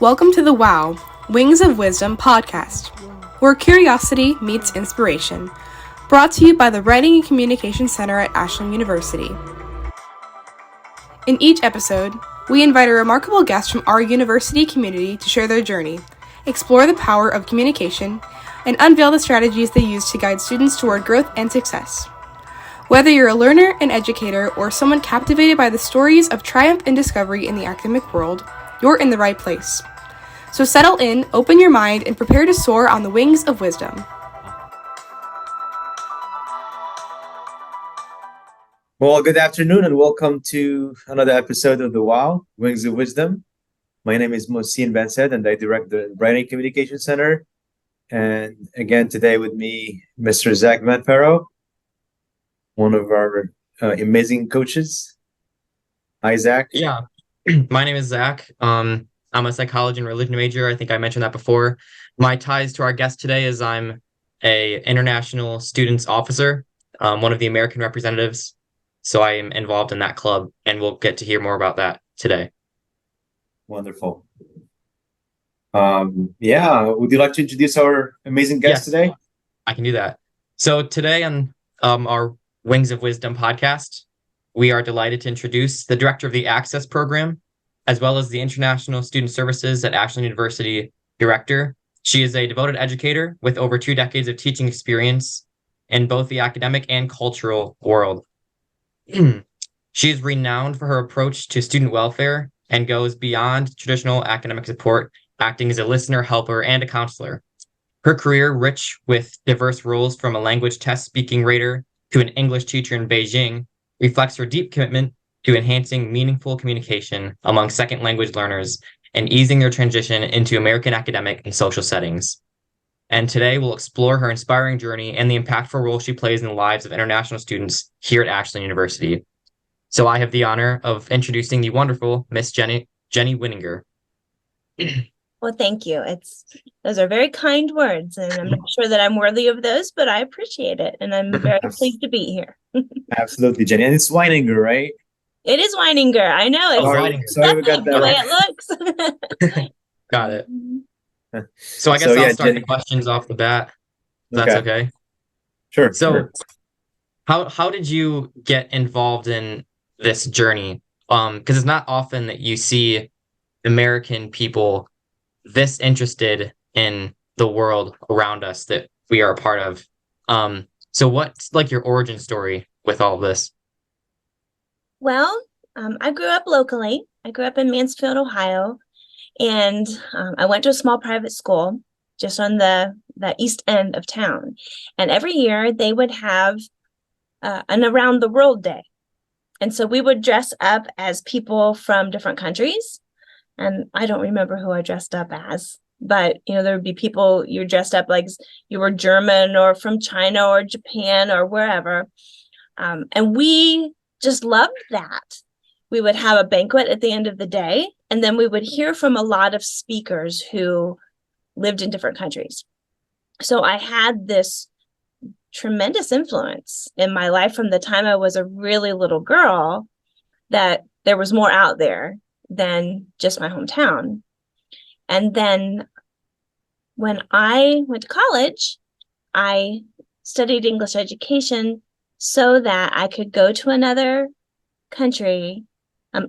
Welcome to the WoW, Wings of Wisdom podcast, where curiosity meets inspiration, brought to you by the Writing and Communication Center at Ashland University. In each episode, we invite a remarkable guest from our university community to share their journey, explore the power of communication, and unveil the strategies they use to guide students toward growth and success. Whether you're a learner, an educator, or someone captivated by the stories of triumph and discovery in the academic world, you're in the right place. So settle in, open your mind, and prepare to soar on the wings of wisdom. Well, good afternoon and welcome to another episode of the WoW, Wings of Wisdom. My name is Mohsin Bensaid and I direct the Writing Communication Center. And again, today with me, Mr. Zach Manfero, one of our amazing coaches. Hi, Zach. Yeah, my name is Zach. I'm a psychology and religion major. I think I mentioned that before. My ties to our guest today is I'm a international students officer, one of the American representatives. So I am involved in that club, and we'll get to hear more about that today. Wonderful. Would you like to introduce our amazing guest today? I can do that. So today on our Wings of Wisdom podcast, we are delighted to introduce the director of the Access program, as well as the International Student Services at Ashland University director. She is a devoted educator with over 2 decades of teaching experience in both the academic and cultural world. She is renowned for her approach to student welfare and goes beyond traditional academic support, acting as a listener, helper, and a counselor. Her career, rich with diverse roles from a language test speaking rater to an English teacher in Beijing, reflects her deep commitment to enhancing meaningful communication among second language learners and easing their transition into American academic and social settings. And today we'll explore her inspiring journey and the impactful role she plays in the lives of international students here at Ashland University. So I have the honor of introducing the wonderful Miss Jenni Wininger. Well, thank you. Those are very kind words, and I'm not sure that I'm worthy of those, but I appreciate it, and I'm very pleased to be here. Absolutely, Jenni. And it's Wininger, right? It is Wininger. I know. It's Sorry, we got that the way it looks. Got it. So I guess I'll start the questions off the bat. That's okay. Sure. So how did you get involved in this journey? Because it's not often that you see American people this interested in the world around us that we are a part of. So what's like your origin story with all of this? Well, I grew up locally. I grew up in Mansfield, Ohio, and I went to a small private school just on the east end of town. And every year they would have an Around the World Day. And so we would dress up as people from different countries. And I don't remember who I dressed up as, but, there would be people you dressed up like you were German or from China or Japan or wherever. And we just loved that. We would have a banquet at the end of the day, and then we would hear from a lot of speakers who lived in different countries. So I had this tremendous influence in my life from the time I was a really little girl, that there was more out there than just my hometown. And then when I went to college, I studied English education so that I could go to another country,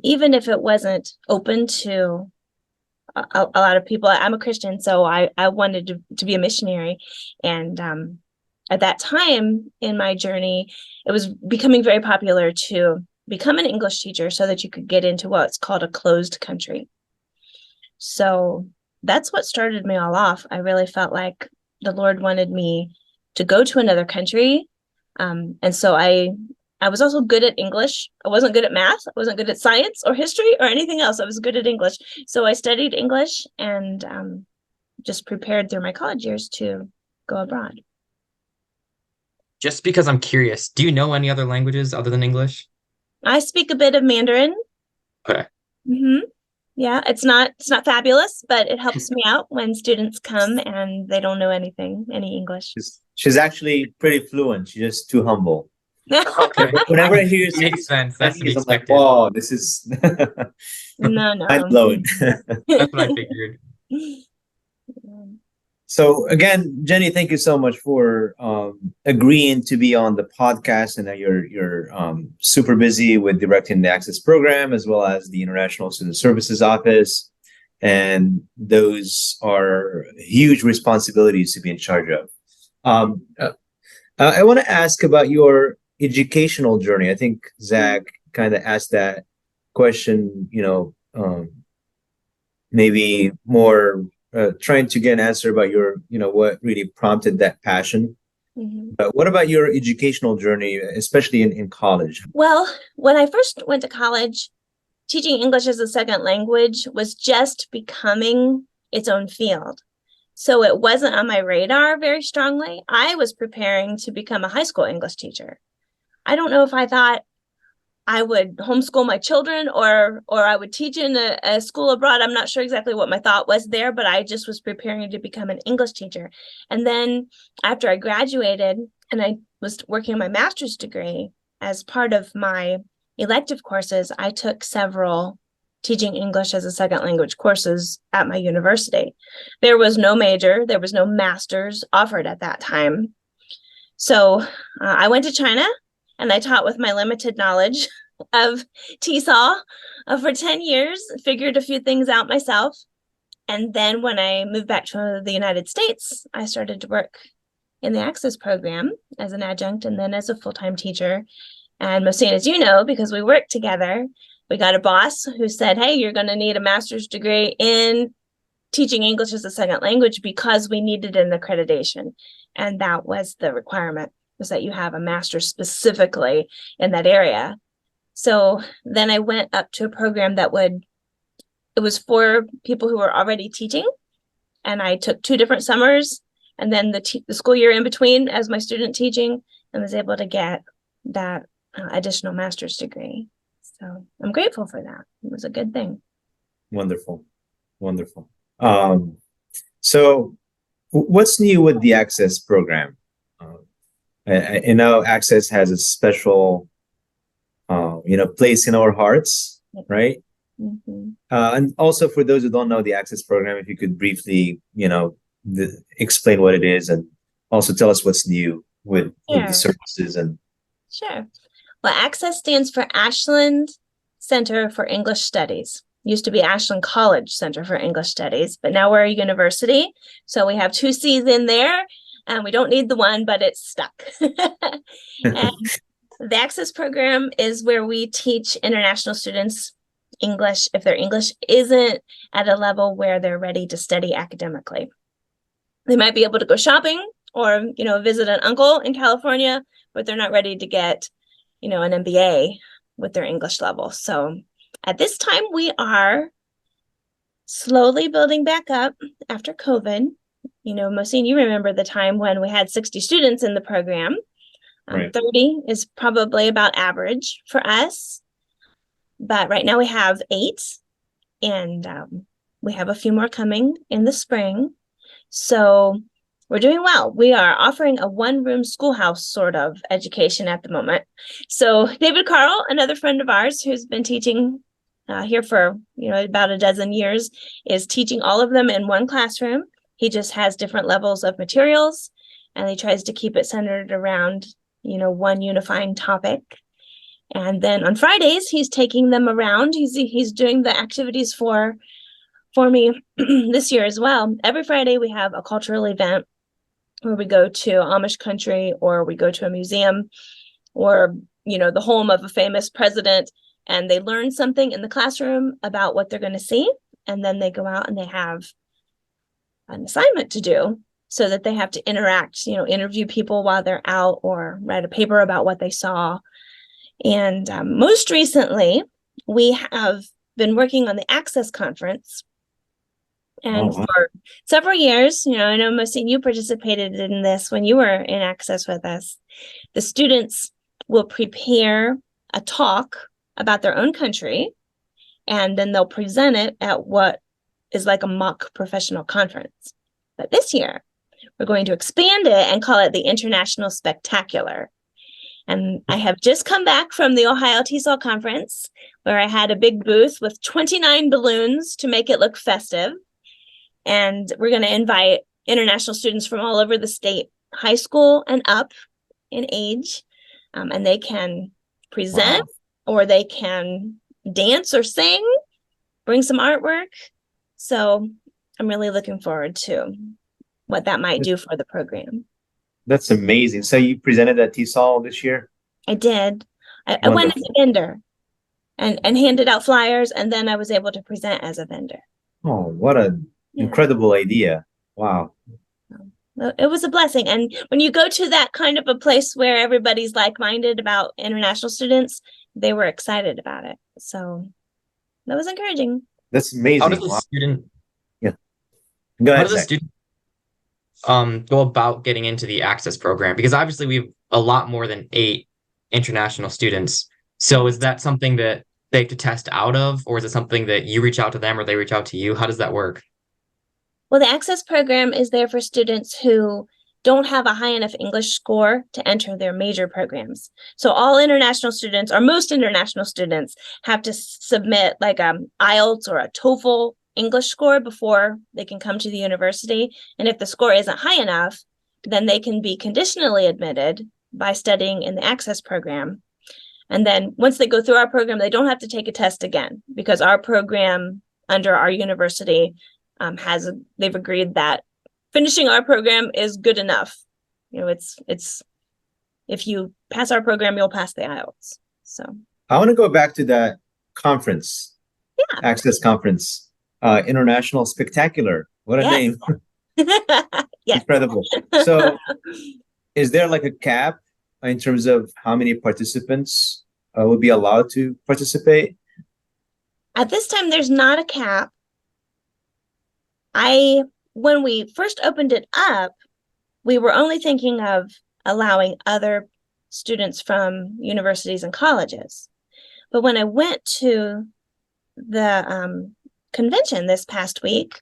even if it wasn't open to a lot of people. I'm a Christian, so I wanted to be a missionary. And at that time in my journey, it was becoming very popular to become an English teacher so that you could get into what's called a closed country. So that's what started me all off. I really felt like the Lord wanted me to go to another country. And so I was also good at English. I wasn't good at math. I wasn't good at science or history or anything else. I was good at English. So I studied English and just prepared through my college years to go abroad. Just because I'm curious, do you know any other languages other than English? I speak a bit of Mandarin. Okay. Mm-hmm. Yeah, it's not fabulous, but it helps me out when students come and they don't know any English. She's actually pretty fluent. She's just too humble. Okay. Whenever I hear Makes sense. That's to be Chinese, I'm like, expected. wow, this is No, mind no. blowing. That's what I figured. So again, Jenny, thank you so much for agreeing to be on the podcast. And that you're super busy with directing the Access program as well as the International Student Services Office, and those are huge responsibilities to be in charge of. I want to ask about your educational journey. I think Zach kind of asked that question, maybe more trying to get an answer about what really prompted that passion. Mhm. But what about your educational journey, especially in college? Well, when I first went to college, teaching English as a second language was just becoming its own field. So it wasn't on my radar very strongly. I was preparing to become a high school English teacher. I don't know if I thought I would homeschool my children or I would teach in a school abroad. I'm not sure exactly what my thought was there, but I just was preparing to become an English teacher. And then after I graduated and I was working on my master's degree, as part of my elective courses, I took several teaching English as a second language courses at my university. There was no major, there was no master's offered at that time. So I went to China and I taught with my limited knowledge of TESOL for 10 years, figured a few things out myself. And then when I moved back to the United States, I started to work in the Access program as an adjunct and then as a full-time teacher. And Mohsin, as you know, because we worked together, we got a boss who said, hey, you're going to need a master's degree in teaching English as a second language because we needed an accreditation. And that was the requirement, was that you have a master's specifically in that area. So then I went up to a program it was for people who were already teaching. And I took 2 different summers and then the school year in between as my student teaching, and was able to get that additional master's degree. So I'm grateful for that. It was a good thing. Wonderful. Wonderful. So what's new with the Access program? I know Access has a special, place in our hearts, right? Mm-hmm. And also for those who don't know the Access program, if you could briefly, explain what it is and also tell us what's new with the services and. Sure. Well, Access stands for Ashland Center for English Studies. Used to be Ashland College Center for English Studies, but now we're a university. So we have 2 C's in there and we don't need the one, but it's stuck. And the Access program is where we teach international students English if their English isn't at a level where they're ready to study academically. They might be able to go shopping or, visit an uncle in California, but they're not ready to get, an MBA with their English level. So at this time, we are slowly building back up after COVID. Mohsin, you remember the time when we had 60 students in the program. Right. 30 is probably about average for us. But right now we have 8, and we have a few more coming in the spring. So we're doing well. We are offering a 1-room schoolhouse sort of education at the moment. So David Carl, another friend of ours who's been teaching here for about a dozen years, is teaching all of them in one classroom. He just has different levels of materials, and he tries to keep it centered around one unifying topic. And then on Fridays, he's taking them around. He's doing the activities for me this year as well. Every Friday, we have a cultural event where we go to Amish country, or we go to a museum, or the home of a famous president, and they learn something in the classroom about what they're going to see, and then they go out and they have an assignment to do, so that they have to interact, interview people while they're out, or write a paper about what they saw. And most recently, we have been working on the Access Conference. And for several years, I know Mohsin, you participated in this when you were in Access with us. The students will prepare a talk about their own country, and then they'll present it at what is like a mock professional conference. But this year, we're going to expand it and call it the International Spectacular. And I have just come back from the Ohio TESOL conference, where I had a big booth with 29 balloons to make it look festive. And we're going to invite international students from all over the state, high school and up in age. And they can present, or they can dance or sing, bring some artwork. So I'm really looking forward to what that might do for the program. That's amazing. So you presented at TESOL this year? I did. I went as a vendor and handed out flyers, and then I was able to present as a vendor. Oh, what an incredible idea. Wow. It was a blessing. And when you go to that kind of a place where everybody's like-minded about international students, they were excited about it. So that was encouraging. That's amazing. How does a student Go ahead, how does a Zach. student go about getting into the Access program? Because obviously we have a lot more than 8 international students. So is that something that they have to test out of, or is it something that you reach out to them or they reach out to you? How does that work? Well, the Access program is there for students who don't have a high enough English score to enter their major programs. So all international students, or most international students, have to submit like IELTS or a TOEFL English score before they can come to the university. And if the score isn't high enough, then they can be conditionally admitted by studying in the Access program. And then once they go through our program, they don't have to take a test again, because our program under our university they've agreed that finishing our program is good enough. You know, it's if you pass our program, you'll pass the IELTS. So I want to go back to that conference, yeah. Access Conference, International Spectacular. What a name. Yes. Incredible. So is there like a cap in terms of how many participants would be allowed to participate? At this time, there's not a cap. When we first opened it up, we were only thinking of allowing other students from universities and colleges. But when I went to the convention this past week,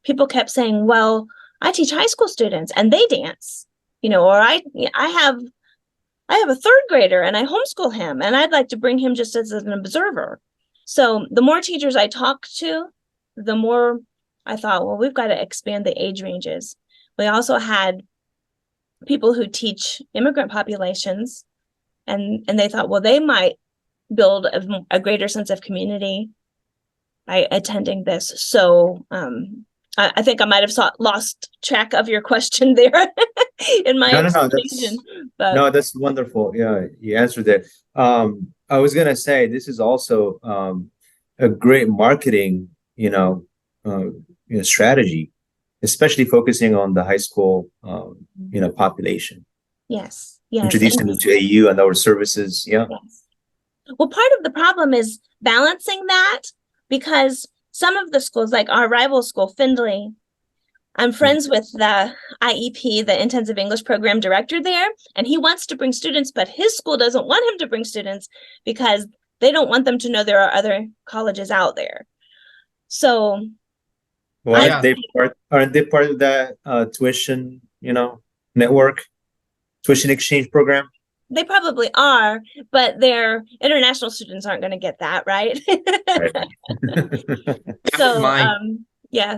people kept saying, well, I teach high school students and they dance, you know, or I have a third grader and I homeschool him and I'd like to bring him just as an observer. So the more teachers I talked to, the more I thought, well, we've got to expand the age ranges. We also had people who teach immigrant populations, and they thought, well, they might build a greater sense of community by attending this. So I think I might have lost track of your question there in my explanation. No, that's wonderful. Yeah, you answered it. I was gonna say this is also a great marketing, strategy, especially focusing on the high school, population. Yes. Introduce them to AU and our services. Yeah. Yes. Well, part of the problem is balancing that, because some of the schools, like our rival school, Findlay, I'm friends with the IEP, the Intensive English Program Director there, and he wants to bring students, but his school doesn't want him to bring students because they don't want them to know there are other colleges out there. So, aren't they part of the tuition, network, tuition exchange program? They probably are, but their international students aren't going to get that, right? So,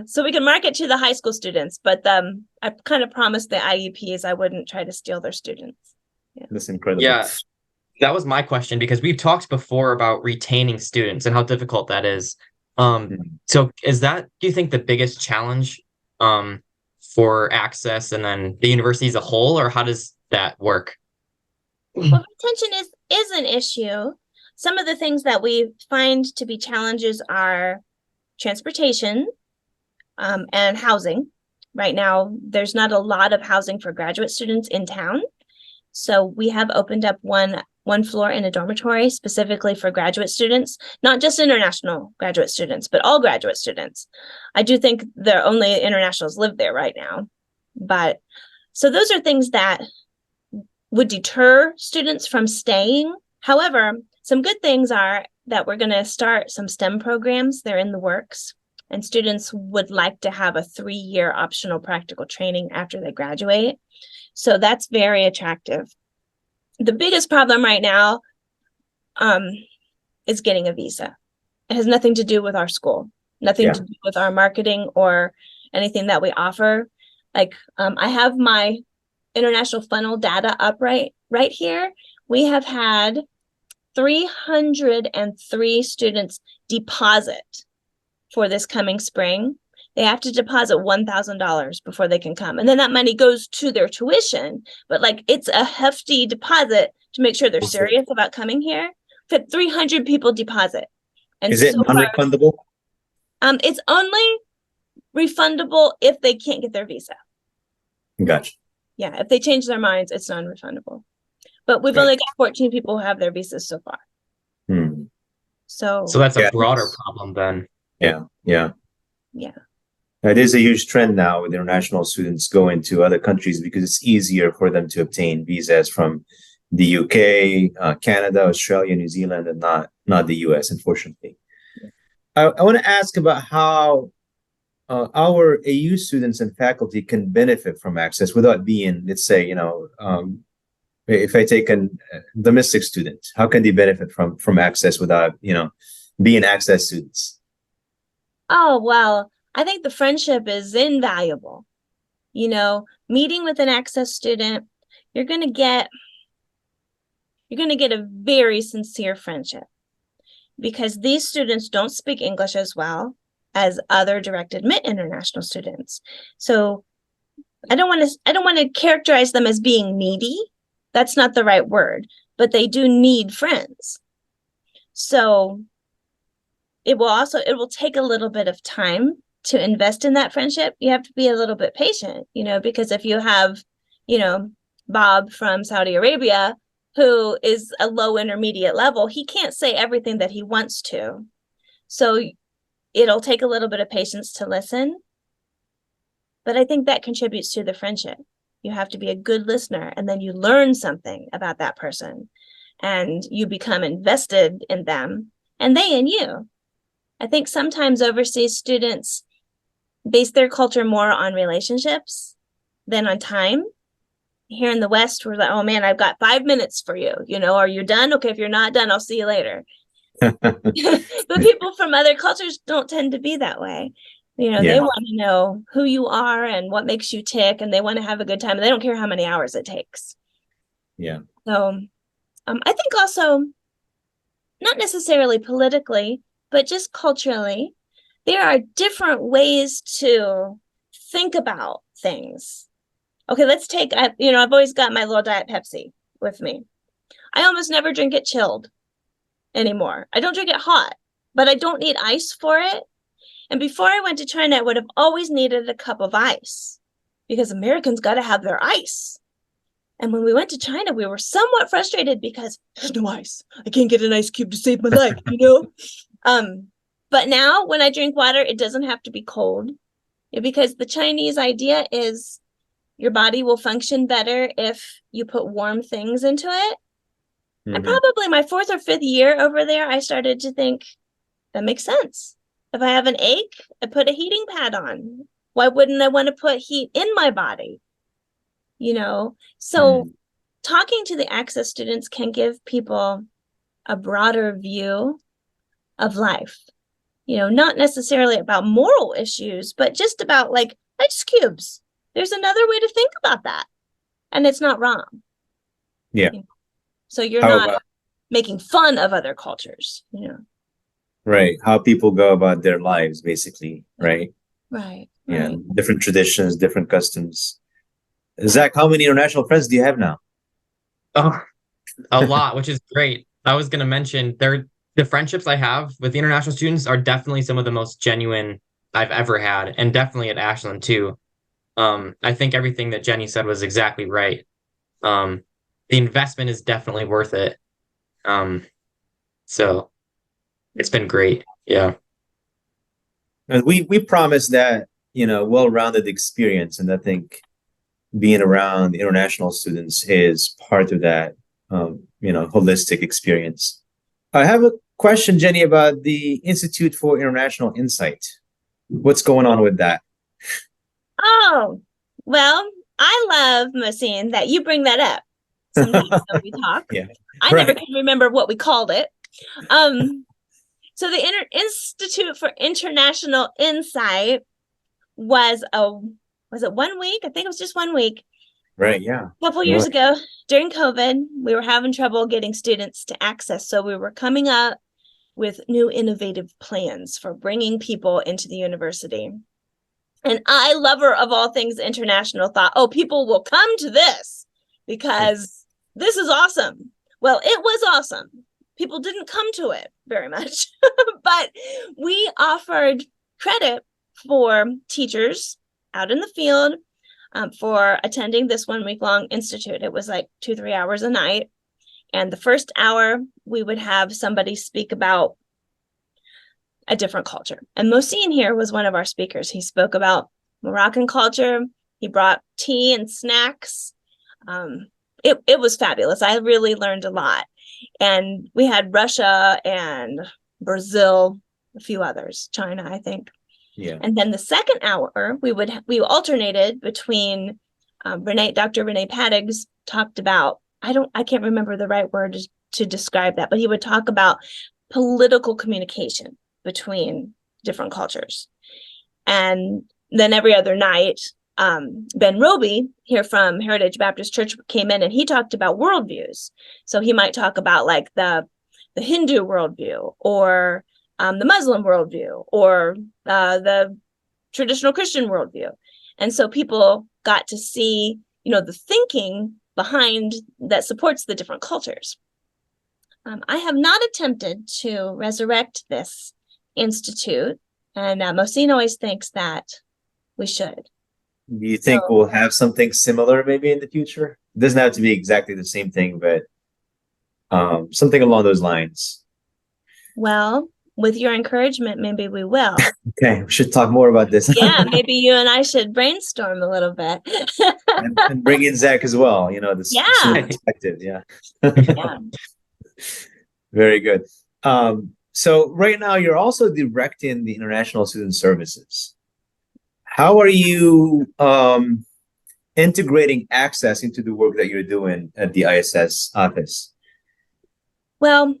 so we can market to the high school students, but I kind of promised the IEPs I wouldn't try to steal their students. Yeah. That's incredible. Yeah, that was my question, because we've talked before about retaining students and how difficult that is. So is that, do you think, the biggest challenge for Access and then the university as a whole, or how does that work? Well, retention is an issue. Some of the things that we find to be challenges are transportation and housing. Right now, there's not a lot of housing for graduate students in town. So we have opened up one floor in a dormitory specifically for graduate students, not just international graduate students, but all graduate students. I do think the only internationals live there right now. But so those are things that would deter students from staying. However, some good things are that we're going to start some STEM programs. They're in the works, and students would like to have a 3-year optional practical training after they graduate. So that's very attractive. the biggest problem right now is getting a visa. It has nothing to do with our school, nothing to do with our marketing or anything that we offer. Like, I have my international funnel data up right here. We have had 303 students deposit for this coming spring. They have to deposit $1,000 before they can come. And then that money goes to their tuition. But like, it's a hefty deposit to make sure they're serious about coming here. We've had 300 people deposit. And is it non-refundable? It's only refundable if they can't get their visa. Gotcha. Yeah, if they change their minds, it's non-refundable. But we've only got 14 people who have their visas so far. So that's a broader problem then. Yeah. It is a huge trend now with international students going to other countries because it's easier for them to obtain visas from the UK, Canada, Australia, New Zealand, and not the US, unfortunately. I want to ask about how our AU students and faculty can benefit from access without being, let's say, if I take a domestic student, how can they benefit from access without, being access students? Oh, well, I think the friendship is invaluable. Meeting with an access student, you're going to get a very sincere friendship because these students don't speak English as well as other direct admit international students. So I don't want to characterize them as being needy. That's not the right word, but they do need friends. So it will take a little bit of time to invest in that friendship. You have to be a little bit patient, because if you have, Bob from Saudi Arabia, who is a low intermediate level, he can't say everything that he wants to. So it'll take a little bit of patience to listen. But I think that contributes to the friendship. You have to be a good listener, and then you learn something about that person, and you become invested in them, and they in you. I think sometimes overseas students base their culture more on relationships than on time. Here in the West, we're like, oh man, I've got 5 minutes for you. Are you done? Okay, if you're not done, I'll see you later. But people from other cultures don't tend to be that way. They want to know who you are and what makes you tick, and they want to have a good time, and they don't care how many hours it takes. Yeah. So I think also, not necessarily politically, but just culturally, there are different ways to think about things. Okay, let's take, I've always got my little Diet Pepsi with me. I almost never drink it chilled anymore. I don't drink it hot, but I don't need ice for it. And before I went to China, I would have always needed a cup of ice because Americans got to have their ice. And when we went to China, we were somewhat frustrated because there's no ice. I can't get an ice cube to save my life, But now when I drink water, it doesn't have to be cold because the Chinese idea is your body will function better if you put warm things into it. Mm-hmm. And probably my 4th or 5th year over there, I started to think that makes sense. If I have an ache, I put a heating pad on. Why wouldn't I want to put heat in my body? So talking to the access students can give people a broader view of life, not necessarily about moral issues, but just about like ice cubes. There's another way to think about that, and it's not wrong. Yeah. So you're not making fun of other cultures, Right. How people go about their lives, basically. Right. Right. Yeah. Right. Different traditions, different customs. Zach, how many international friends do you have now? Oh, a lot, which is great. I was going to mention the friendships I have with the international students are definitely some of the most genuine I've ever had, and definitely at Ashland too. I think everything that Jenni said was exactly right. The investment is definitely worth it. So it's been great. Yeah. And we promised that, well-rounded experience. And I think being around international students is part of that, holistic experience. I have a question, Jenni, about the Institute for International Insight. What's going on with that? Oh, well, I love, Mohsin, that you bring that up sometimes when we talk. Yeah. I Right. never can remember what we called it. So the Institute for International Insight was it 1 week? I think it was just 1 week. Right. Yeah. A couple years ago during COVID, we were having trouble getting students to access. So we were coming up with new innovative plans for bringing people into the university. And I, lover of all things international, thought, oh, people will come to this because this is awesome. Well, it was awesome. People didn't come to it very much, but we offered credit for teachers out in the field for attending this 1 week long institute. It was like 2-3 hours a night. And the first hour, we would have somebody speak about a different culture. And Mohsin here was one of our speakers. He spoke about Moroccan culture. He brought tea and snacks. It was fabulous. I really learned a lot. And we had Russia and Brazil, a few others, China, I think. Yeah. And then the second hour, we alternated between Dr. Renee Paddigs talked about, I can't remember the right word to describe that, but he would talk about political communication between different cultures. And then every other night, Ben Roby here from Heritage Baptist Church came in and he talked about worldviews. So he might talk about like the Hindu worldview or the Muslim worldview or the traditional Christian worldview. And so people got to see, the thinking behind that supports the different cultures. I have not attempted to resurrect this institute, and Mohsin always thinks that we should. Do you think we'll have something similar maybe in the future? It doesn't have to be exactly the same thing, but something along those lines. Well, with your encouragement, maybe we will. Okay, we should talk more about this. Yeah, maybe you and I should brainstorm a little bit. and bring in Zach as well, the perspective. Yeah. Yeah. Very good. So right now you're also directing the International Student Services. How are you integrating access into the work that you're doing at the ISS office? Well,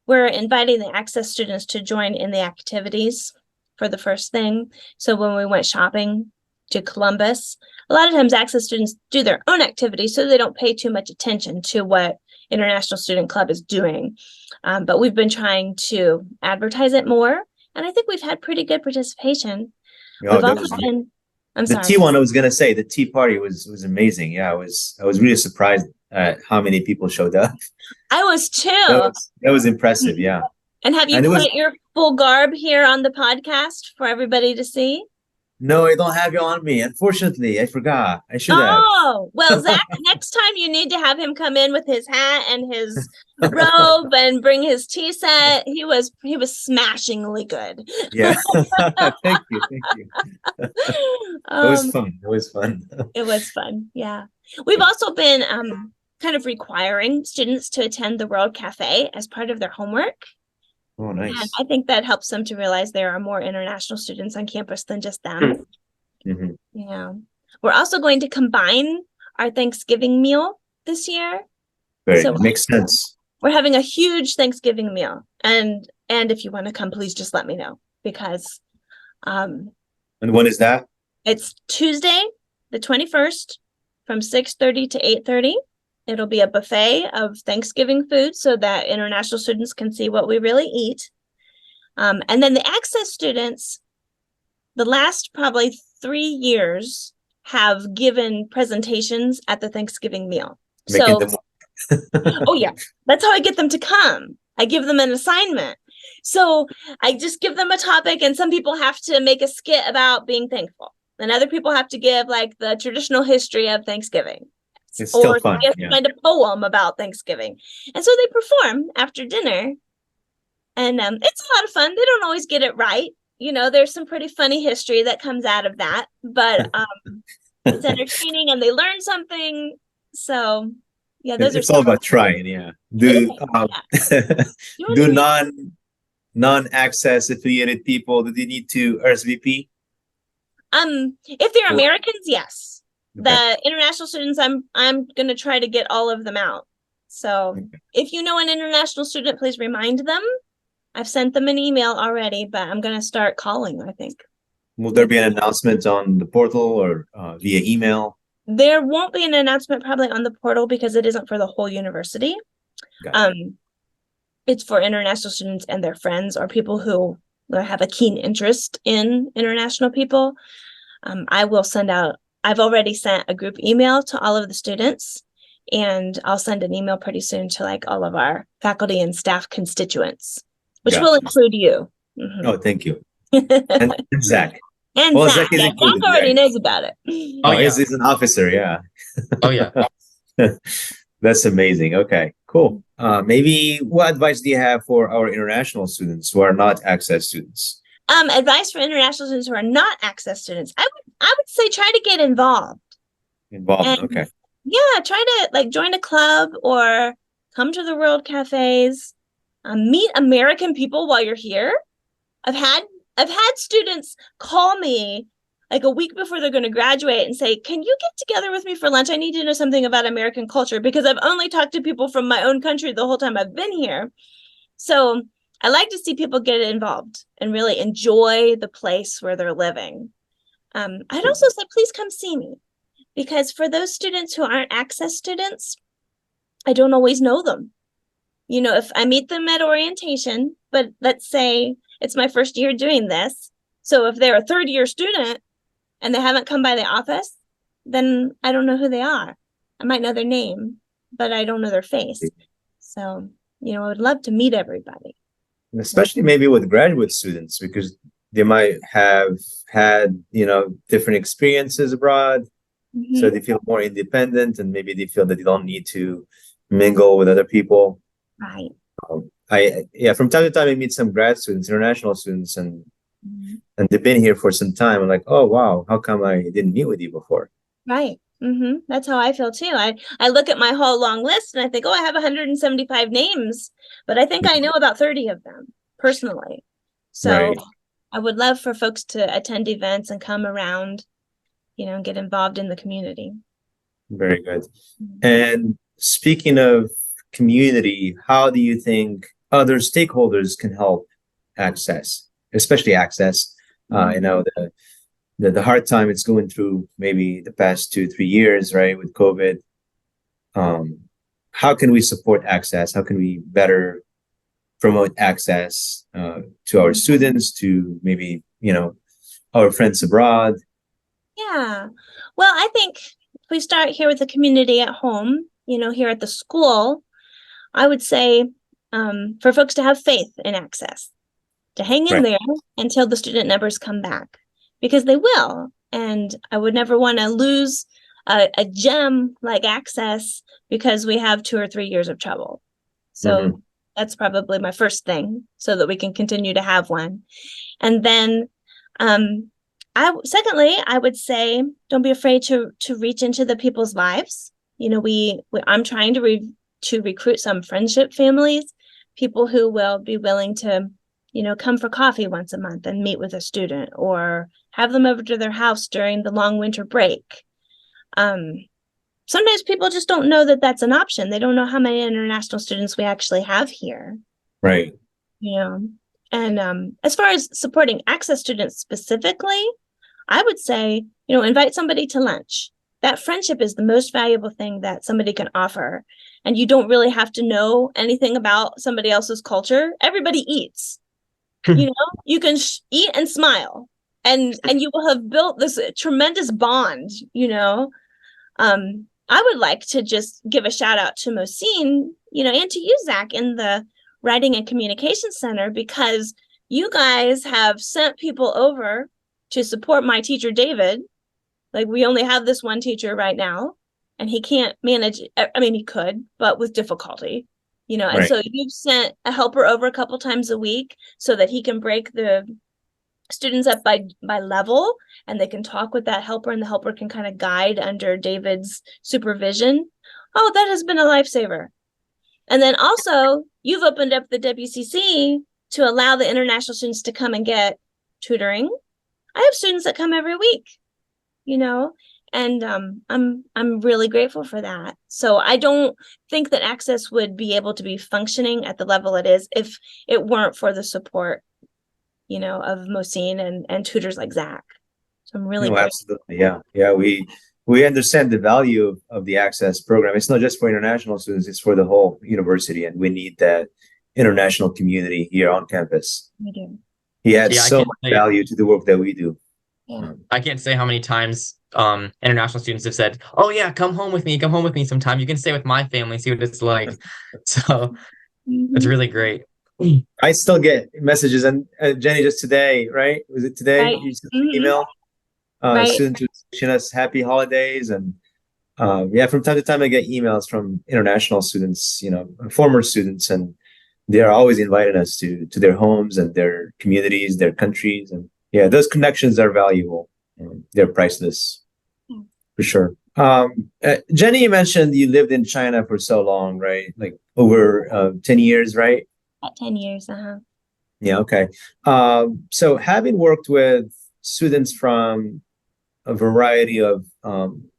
we're inviting the access students to join in the activities for the first thing. So when we went shopping to Columbus, a lot of times access students do their own activities, so they don't pay too much attention to what International Student Club is doing. But we've been trying to advertise it more, and I think we've had pretty good participation. We've also been, the tea one, I was gonna say the tea party was amazing. Yeah, I was really surprised at how many people showed up. I was too. That was impressive. Yeah. And have you put your full garb here on the podcast for everybody to see? No, I don't have you on me. Unfortunately, I forgot. I should have. Oh, well, Zach, next time you need to have him come in with his hat and his robe and bring his tea set. He was smashingly good. Yeah. Thank you. It was fun. It was fun. Yeah. We've also been kind of requiring students to attend the World Cafe as part of their homework. Oh, nice. And I think that helps them to realize there are more international students on campus than just them. Mm-hmm. Yeah. We're also going to combine our Thanksgiving meal this year. So makes sense. We're having a huge Thanksgiving meal. And if you want to come, please just let me know, because and when is that? It's Tuesday, the 21st from 6:30 to 8:30. It'll be a buffet of Thanksgiving food so that international students can see what we really eat. And then the access students, the last probably 3 years, have given presentations at the Thanksgiving meal. Oh yeah, that's how I get them to come. I give them an assignment. So I just give them a topic, and some people have to make a skit about being thankful. And other people have to give like the traditional history of Thanksgiving. It's still fun. Or they have to find a poem about Thanksgiving. And so they perform after dinner. And it's a lot of fun. They don't always get it right. There's some pretty funny history that comes out of that. But it's entertaining and they learn something. So, yeah, it's all about trying. Yeah. Do non-access affiliated people, do they need to RSVP? If they're Americans, yes. The international students, I'm going to try to get all of them out. So if you know an international student, please remind them. I've sent them an email already, but I'm going to start calling, I think. Will there be an announcement on the portal or via email? There won't be an announcement probably on the portal because it isn't for the whole university. Gotcha. It's for international students and their friends or people who have a keen interest in international people. I will send out, I've already sent a group email to all of the students, and I'll send an email pretty soon to like all of our faculty and staff constituents, which will include you. Mm-hmm. Oh, thank you. And Zach. And well, Zach, Zach, Zach already knows about it. Oh, yeah. He's an officer, yeah. Oh, yeah. That's amazing. Okay, cool. Maybe what advice do you have for our international students who are not access students? Advice for international students who are not access students. I would say try to get involved. Okay. Yeah, try to like join a club or come to the World Cafes. Meet American people while you're here. I've had students call me like a week before they're going to graduate and say, "Can you get together with me for lunch? I need to know something about American culture," because I've only talked to people from my own country the whole time I've been here. So I like to see people get involved and really enjoy the place where they're living. I'd also say, please come see me, because for those students who aren't access students, I don't always know them. You know, if I meet them at orientation, but let's say it's my first year doing this. So if they're a third-year student and they haven't come by the office, then I don't know who they are. I might know their name, but I don't know their face. So, you know, I would love to meet everybody. Especially maybe with graduate students, because they might have had, you know, different experiences abroad. Mm-hmm. So they feel more independent and maybe they feel that they don't need to mingle with other people. Right. From time to time I meet some grad students, international students, and they've been here for some time. I'm like, oh wow, how come I didn't meet with you before? Right. Mm-hmm. That's how I feel too. I look at my whole long list and I think, oh, I have 175 names, but I think I know about 30 of them personally. So I would love for folks to attend events and come around, you know, and get involved in the community. Very good. And speaking of community, how do you think other stakeholders can help access, especially access? You know, the hard time it's going through maybe the past 2-3 years, right, with COVID. How can we support access? How can we better promote access to our students, to maybe, you know, our friends abroad? Yeah. Well, I think if we start here with the community at home, you know, here at the school, I would say for folks to have faith in access, to hang in there until the student numbers come back, because they will. And I would never want to lose a gem like access because we have 2 or 3 years of trouble. So that's probably my first thing, so that we can continue to have one. And then secondly, I would say, don't be afraid to reach into the people's lives. You know, I'm trying to recruit some friendship families, people who will be willing to, you know, come for coffee once a month and meet with a student, or have them over to their house during the long winter break. Sometimes people just don't know that that's an option. They don't know how many international students we actually have here. Right. You know, and as far as supporting access students specifically, I would say, you know, invite somebody to lunch. That friendship is the most valuable thing that somebody can offer. And you don't really have to know anything about somebody else's culture. Everybody eats. You know, you can eat and smile, and you will have built this tremendous bond, you know. I would like to just give a shout out to Mohsin, you know, and to you, Zach, in the Writing and Communication Center, because you guys have sent people over to support my teacher, David. Like, we only have this one teacher right now, and he can't manage. I mean, he could, but with difficulty, you know. And so you've sent a helper over a couple times a week so that he can break the students up by level, and they can talk with that helper, and the helper can kind of guide under David's supervision. Oh, that has been a lifesaver. And then also, you've opened up the WCC to allow the international students to come and get tutoring. I have students that come every week, you know, And I'm really grateful for that. So I don't think that Access would be able to be functioning at the level it is if it weren't for the support, of Mohsin and tutors like Zach. So I'm really No, grateful. absolutely. Yeah. Yeah. We understand the value of the Access program. It's not just for international students, it's for the whole university. And we need that international community here on campus. We do. He adds Yeah, I so can't much say- value to the work that we do. Yeah. I can't say how many times international students have said, "Oh yeah, come home with me sometime. You can stay with my family, see what it's like." So it's really great. I still get messages, and Jenny, just today, right? Was it today? Right. You sent an email. Right. Students wishing us happy holidays, and yeah, from time to time I get emails from international students, former students, and they are always inviting us to their homes and their communities, their countries, and yeah, those connections are valuable. They're priceless, for sure. Jenny, you mentioned you lived in China for so long, right? Like over 10 years, right? About 10 years. Yeah, okay. So having worked with students from a variety of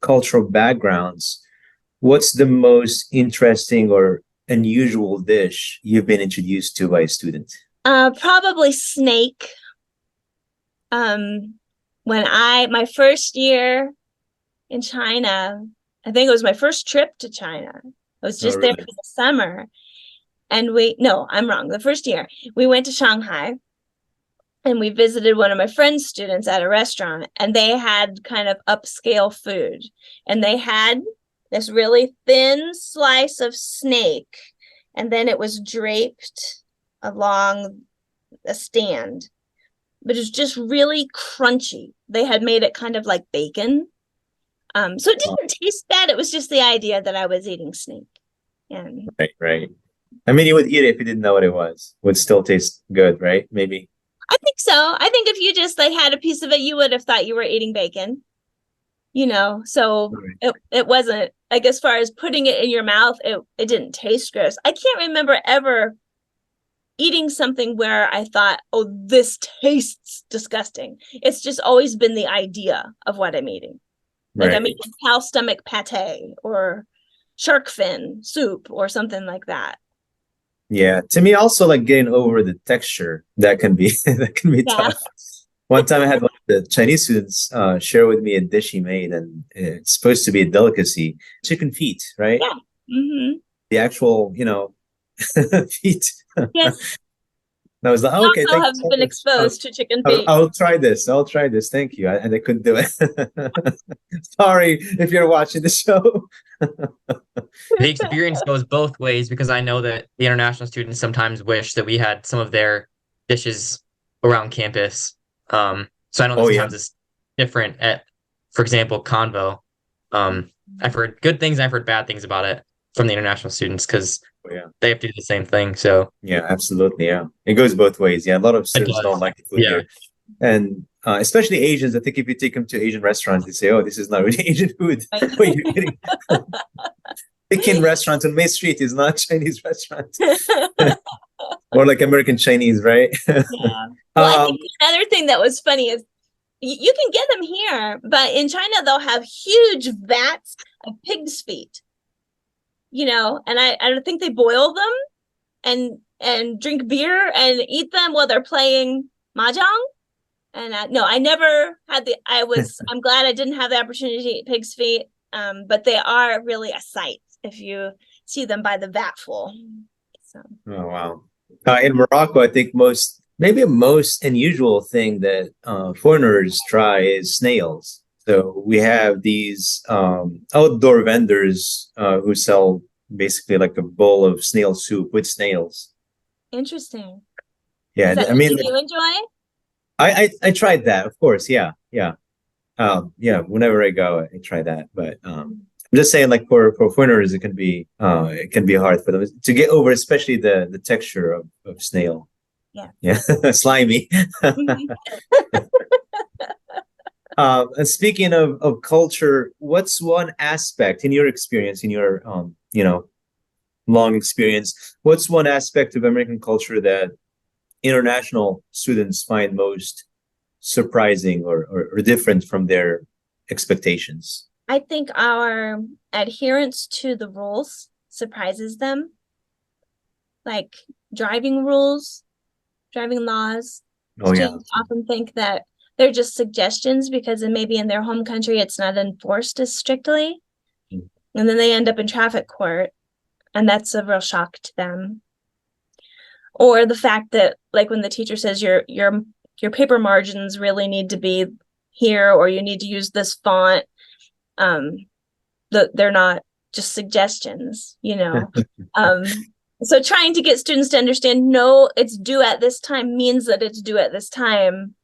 cultural backgrounds, what's the most interesting or unusual dish you've been introduced to by a student? Probably snake. My first year in China, I think it was my first trip to China. I was just there really? for the summer. And I'm wrong. The first year we went to Shanghai and we visited one of my friend's students at a restaurant, and they had kind of upscale food, and they had this really thin slice of snake, and then it was draped along a stand, but it was just really crunchy. They had made it kind of like bacon. So it didn't taste bad. It was just the idea that I was eating snake. And Right. I mean, you would eat it if you didn't know what it was. Would still taste good, right? Maybe. I think so. I think if you just had a piece of it, you would have thought you were eating bacon. So it wasn't, like, as far as putting it in your mouth, it didn't taste gross. I can't remember ever eating something where I thought, oh, this tastes disgusting. It's just always been the idea of what I'm eating. Like I'm eating cow stomach pate or shark fin soup or something like that. Yeah, to me also, like, getting over the texture that can be tough. One time I had one of the Chinese students share with me a dish he made, and it's supposed to be a delicacy. Chicken feet, right? Yeah. Mm-hmm. The actual, feet. Yes. And I was like, okay, I have been exposed to chicken feet. I'll try this. Thank you. And I couldn't do it. Sorry if you're watching the show. The experience goes both ways, because I know that the international students sometimes wish that we had some of their dishes around campus. So I know that sometimes it's different at, for example, Convo. I've heard good things, I've heard bad things about it from the international students, because they have to do the same thing. So yeah, absolutely. Yeah, it goes both ways. Yeah, a lot of students don't like the food here, and especially Asians. I think if you take them to Asian restaurants, they say, "Oh, this is not really Asian food." What are you getting? Peking restaurant on Main Street is not Chinese restaurant, or like American Chinese, right? Yeah. Well, I think another thing that was funny is you can get them here, but in China they'll have huge vats of pig's feet. And I think they boil them and drink beer and eat them while they're playing mahjong. And I never had I'm glad I didn't have the opportunity to eat pig's feet. But they are really a sight if you see them by the vatful. So. Oh, wow. In Morocco, I think maybe a most unusual thing that foreigners try is snails. So we have these outdoor vendors who sell basically like a bowl of snail soup with snails. Interesting. Yeah, Is that something you enjoy? I tried that, of course. Yeah. Whenever I go, I try that. But I'm just saying, like, for foreigners, it can be hard for them to get over, especially the texture of snail. Yeah, slimy. And speaking of culture, what's one aspect in your experience, in your long experience, what's one aspect of American culture that international students find most surprising or different from their expectations? I think our adherence to the rules surprises them, like driving rules, driving laws. Oh yeah. Students often think that they're just suggestions because maybe in their home country it's not enforced as strictly. Mm. And then they end up in traffic court, and that's a real shock to them. Or the fact that, like, when the teacher says your paper margins really need to be here, or you need to use this font, they're not just suggestions, so trying to get students to understand, no, it's due at this time means that it's due at this time.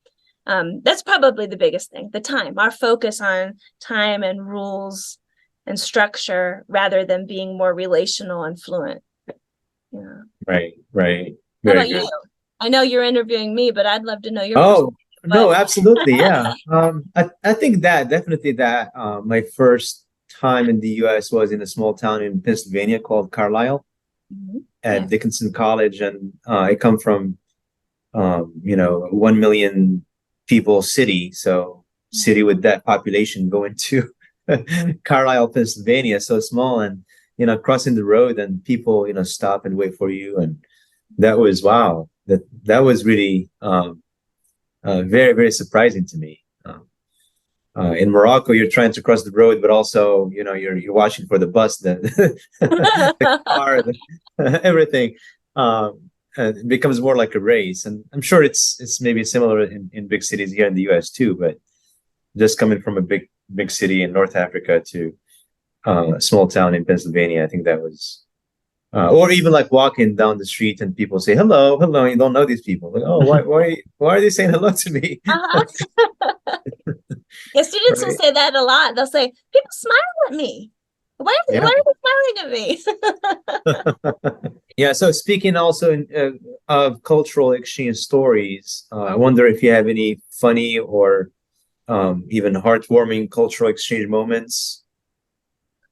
That's probably the biggest thing, the time, our focus on time and rules and structure rather than being more relational and fluent. Yeah. Right. How Very about good. you? I know you're interviewing me, but I'd love to know your Oh, no, but- absolutely. Yeah. I think definitely that my first time in the US was in a small town in Pennsylvania called Carlisle Mhm. at Yeah. Dickinson College. And I come from, 1 million people city. So city with that population going to Carlisle, Pennsylvania, so small, and, crossing the road and people, stop and wait for you. And that was, wow, that was really, very, very surprising to me. In Morocco, you're trying to cross the road, but also, you're watching for the bus, the car, everything. It becomes more like a race, and I'm sure it's maybe similar in big cities here in the U.S. too. But just coming from a big city in North Africa to a small town in Pennsylvania, I think that was. Or even like walking down the street and people say hello, hello, and you don't know these people. Like, oh, why are they saying hello to me? Uh-huh. Yeah, students will Right. say that a lot. They'll say, people smile at me. Why are Yeah. they smiling at me? Yeah. So speaking also of cultural exchange stories, I wonder if you have any funny or even heartwarming cultural exchange moments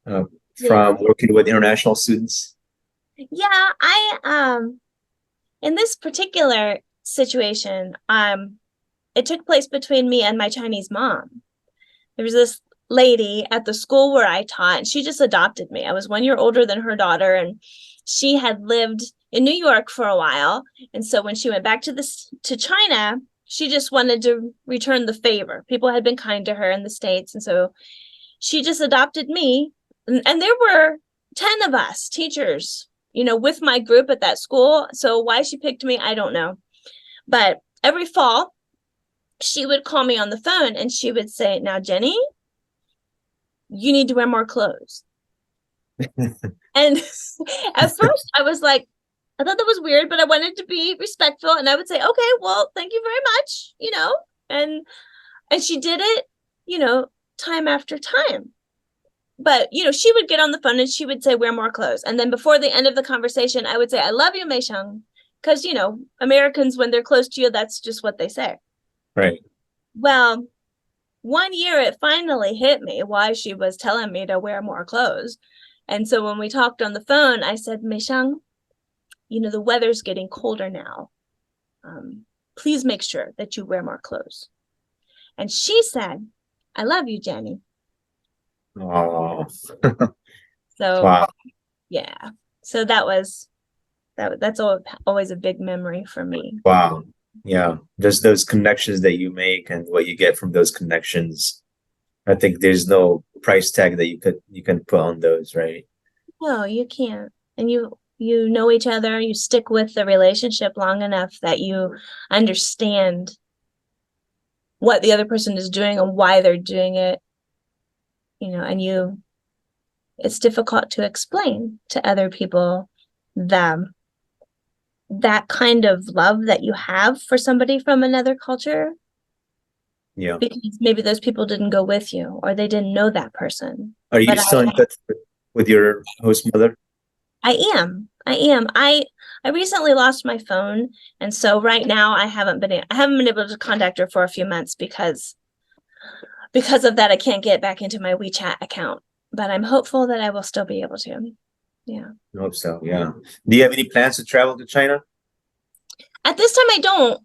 from working with international students. Yeah, in this particular situation, it took place between me and my Chinese mom. There was this lady at the school where I taught, and she just adopted me. I was 1 year older than her daughter, and she had lived in New York for a while. And so when she went back to China, she just wanted to return the favor. People had been kind to her in the States, and so she just adopted me. And there were 10 of us teachers, with my group at that school. So why she picked me, I don't know. But every fall, she would call me on the phone and she would say, now, Jenni, you need to wear more clothes. And at first I was like, I thought that was weird, but I wanted to be respectful. And I would say, okay, well, thank you very much, and she did it, time after time. But, she would get on the phone and she would say, wear more clothes. And then before the end of the conversation, I would say, I love you, Mei Sheng. Because, Americans, when they're close to you, that's just what they say. Right. Well, 1 year, it finally hit me why she was telling me to wear more clothes. And so when we talked on the phone, I said, Mei Sheng, the weather's getting colder now. Please make sure that you wear more clothes. And she said, I love you, Jenni. Oh. So, Wow. yeah. So that's always a big memory for me. Wow. Yeah. Just those connections that you make and what you get from those connections. I think there's no price tag that you can put on those, right? No, you can't. And you know each other, you stick with the relationship long enough that you understand what the other person is doing and why they're doing it. And it's difficult to explain to other people that kind of love that you have for somebody from another culture. Yeah. Because maybe those people didn't go with you or they didn't know that person. Are you still in touch with your host mother? I am. I recently lost my phone, and so right now I haven't been able to contact her for a few months because of that. I can't get back into my WeChat account, but I'm hopeful that I will still be able to. Yeah. I hope so. Yeah. Do you have any plans to travel to China? At this time, I don't.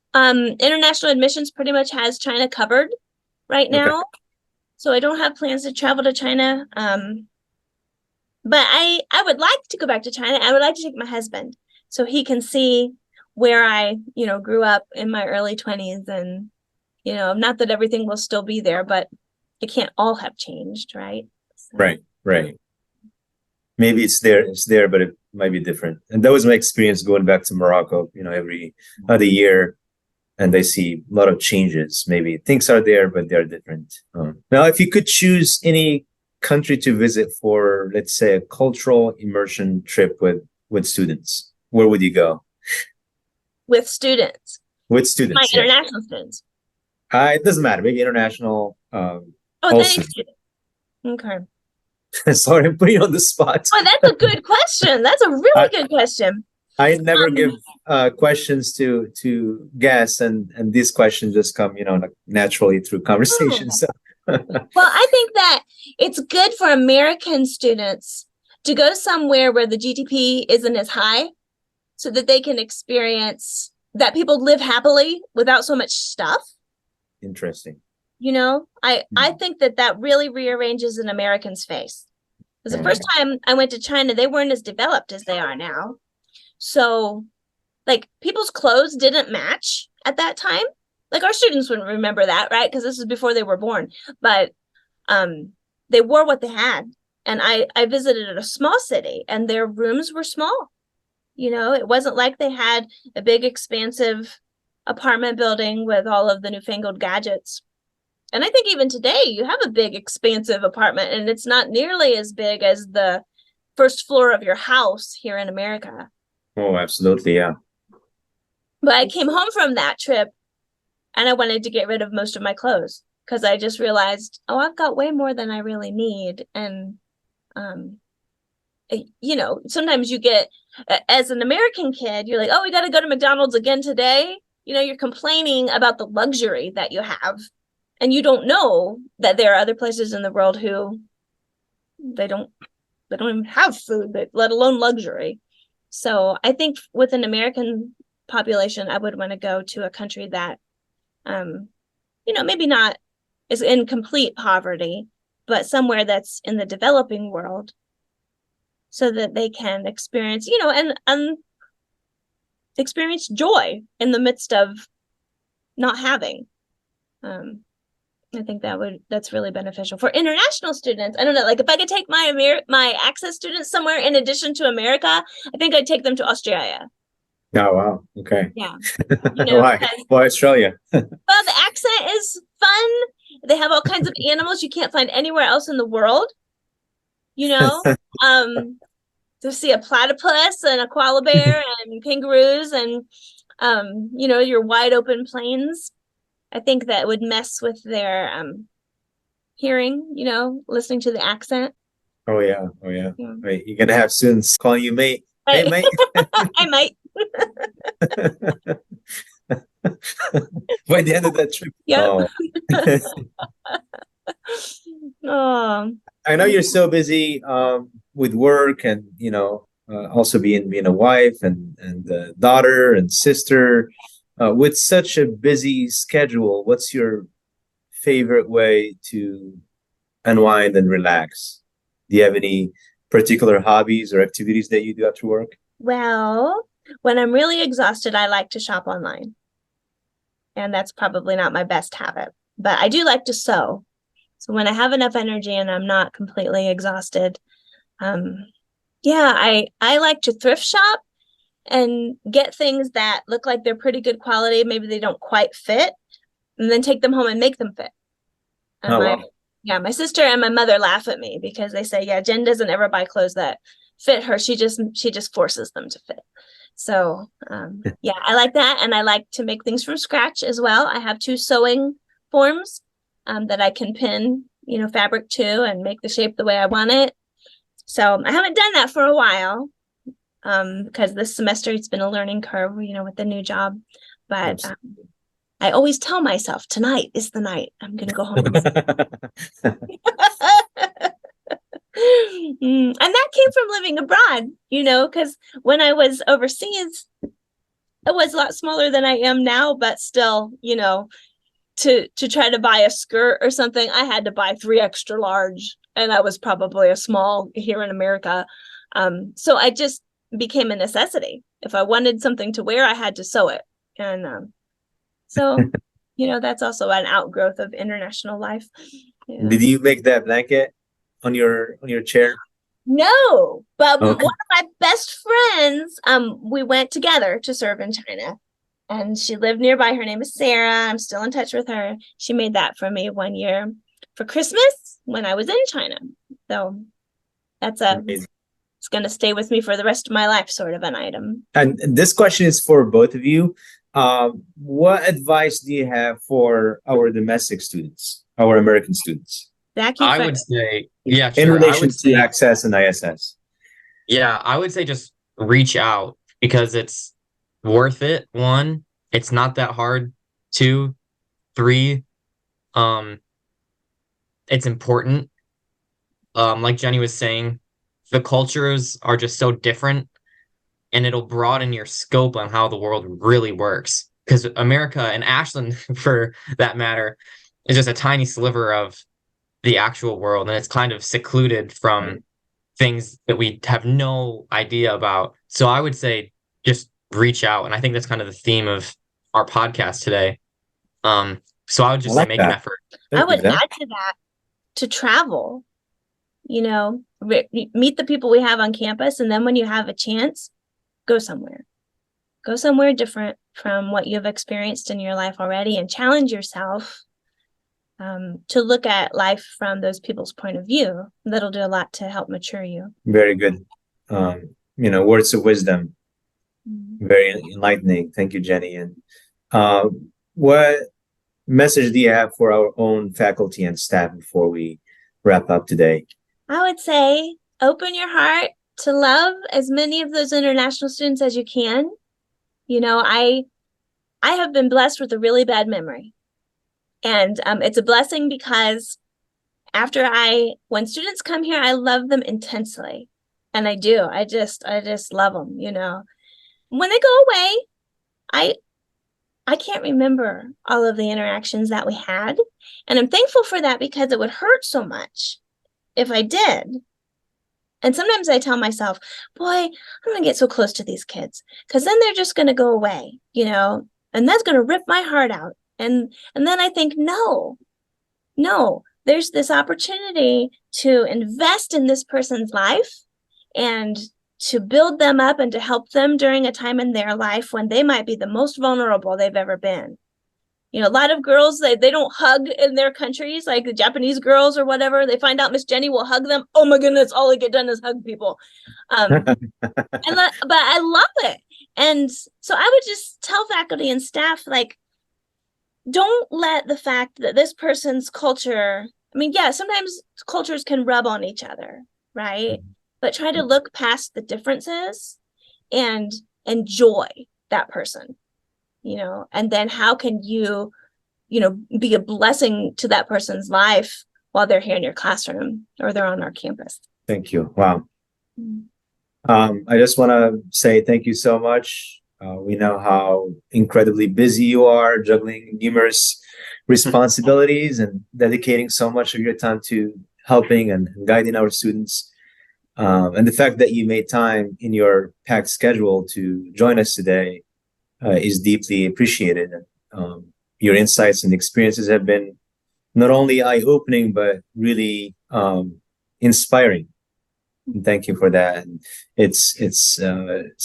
International admissions pretty much has China covered right now. So I don't have plans to travel to China. But I would like to go back to China. I would like to take my husband so he can see where I, grew up in my early 20s. And, not that everything will still be there, but it can't all have changed, right? So. Right. Maybe it's there, but it might be different. And that was my experience going back to Morocco, every other year. And I see a lot of changes. Maybe things are there, but they're different. Now, if you could choose any country to visit for, let's say, a cultural immersion trip with students, where would you go? With students. With students. My international students. It doesn't matter. Maybe international. Any student. Okay. Sorry, I'm putting you on the spot. Oh, that's a good question. That's a really good question. I never give questions to guests, and these questions just come, naturally through conversation. So. Well, I think that it's good for American students to go somewhere where the GDP isn't as high, so that they can experience that people live happily without so much stuff. Interesting. I think that really rearranges an American's face. Because the first time I went to China, they weren't as developed as they are now. So, people's clothes didn't match at that time. Our students wouldn't remember that, right? Because this is before they were born. But they wore what they had. And I visited a small city, and their rooms were small. It wasn't like they had a big, expansive apartment building with all of the newfangled gadgets. And I think even today you have a big, expansive apartment, and it's not nearly as big as the first floor of your house here in America. Oh, absolutely. Yeah. But I came home from that trip and I wanted to get rid of most of my clothes because I just realized, I've got way more than I really need. And, sometimes you get, as an American kid, you're like, oh, we got to go to McDonald's again today. You're complaining about the luxury that you have. And you don't know that there are other places in the world who they don't even have food, let alone luxury. So I think with an American population, I would want to go to a country that, maybe not is in complete poverty, but somewhere that's in the developing world, so that they can experience, and experience joy in the midst of not having. I think that's really beneficial for international students. I don't know, if I could take my access students somewhere in addition to America, I think I'd take them to Australia. Oh, wow. Okay. Yeah. Why Australia? Well, the accent is fun. They have all kinds of animals you can't find anywhere else in the world. To see a platypus and a koala bear and kangaroos and, your wide open plains. I think that would mess with their hearing, listening to the accent. Oh, yeah. Wait, you're going to have students calling you mate. Hey, mate. I might. By the end of that trip. Yeah. Oh. I know you're so busy with work and, also being a wife and a daughter and sister. With such a busy schedule, what's your favorite way to unwind and relax? Do you have any particular hobbies or activities that you do after work? Well, when I'm really exhausted, I like to shop online. And that's probably not my best habit, but I do like to sew. So when I have enough energy and I'm not completely exhausted, I like to thrift shop and get things that look like they're pretty good quality. Maybe they don't quite fit, and then take them home and make them fit. And my sister and my mother laugh at me because they say, Jen doesn't ever buy clothes that fit her. She just forces them to fit. So, I like that. And I like to make things from scratch as well. I have 2 sewing forms that I can pin, fabric to and make the shape the way I want it. So I haven't done that for a while. Because this semester it's been a learning curve, with the new job. But I always tell myself, tonight is the night I'm going to go home. And that came from living abroad, because when I was overseas, I was a lot smaller than I am now, but still, to try to buy a skirt or something, I had to buy 3 extra large, and I was probably a small here in America. So I just became a necessity. If I wanted something to wear, I had to sew it. And so, that's also an outgrowth of international life. Yeah. Did you make that blanket on your chair? No, but Okay. one of my best friends, we went together to serve in China, and she lived nearby. Her name is Sarah. I'm still in touch with her. She made that for me one year for Christmas when I was in China. So that's Amazing. it's going to stay with me for the rest of my life, sort of an item. And this question is for both of you. What advice do you have for our domestic students, our American students, I would say, yeah, in sure. I relation would to say, Access and ISS? yeah, I would say just reach out because it's worth it. 1, it's not that hard. 2, 3, it's important. Like Jenny was saying, the cultures are just so different, and it'll broaden your scope on how the world really works. Because America and Ashland, for that matter, is just a tiny sliver of the actual world, and it's kind of secluded from things that we have no idea about. So I would say just reach out, and I think that's kind of the theme of our podcast today. So I would just say make an effort. I would add to that, to travel, meet the people we have on campus, and then when you have a chance, go somewhere different from what you've experienced in your life already, and challenge yourself to look at life from those people's point of view. That'll do a lot to help mature you. Very good. Words of wisdom. Very enlightening. Thank you, Jenny. And what message do you have for our own faculty and staff before we wrap up today? I would say open your heart to love as many of those international students as you can. I have been blessed with a really bad memory. And it's a blessing because when students come here, I love them intensely. And I do. I just love them, When they go away, I can't remember all of the interactions that we had. And I'm thankful for that because it would hurt so much if I did. And sometimes I tell myself, boy, I'm going to get so close to these kids because then they're just going to go away, and that's going to rip my heart out. And then I think, no, there's this opportunity to invest in this person's life and to build them up and to help them during a time in their life when they might be the most vulnerable they've ever been. A lot of girls, they don't hug in their countries, like the Japanese girls or whatever. They find out Miss Jenny will hug them. Oh my goodness, all I get done is hug people. But I love it. And so I would just tell faculty and staff, don't let the fact that this person's culture, sometimes cultures can rub on each other, right? But try to look past the differences and enjoy that person, and then how can you, be a blessing to that person's life while they're here in your classroom or they're on our campus. Thank you. Wow. I just want to say thank you so much. We know how incredibly busy you are, juggling numerous responsibilities and dedicating so much of your time to helping and guiding our students. And the fact that you made time in your packed schedule to join us today is deeply appreciated. Your insights and experiences have been not only eye-opening, but really inspiring. And thank you for that. And it's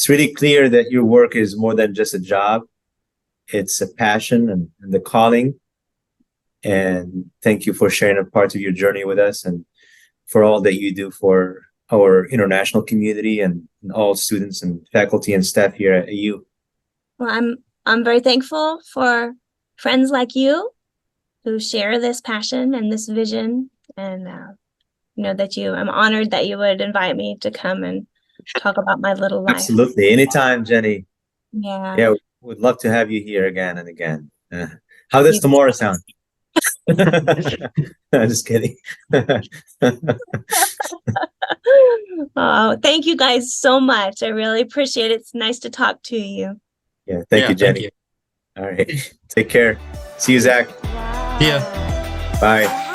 really clear that your work is more than just a job. It's a passion and the calling. And thank you for sharing a part of your journey with us and for all that you do for our international community and all students and faculty and staff here at AU. Well, I'm very thankful for friends like you who share this passion and this vision, and I'm honored that you would invite me to come and talk about my little life. Absolutely. Anytime, Jenny. Yeah. We'd love to have you here again and again. How does tomorrow sound? I'm just kidding. Oh, thank you guys so much. I really appreciate it. It's nice to talk to you. Yeah, thank you, Jenny. Thank you. All right. Take care. See you, Zach. Yeah. Bye.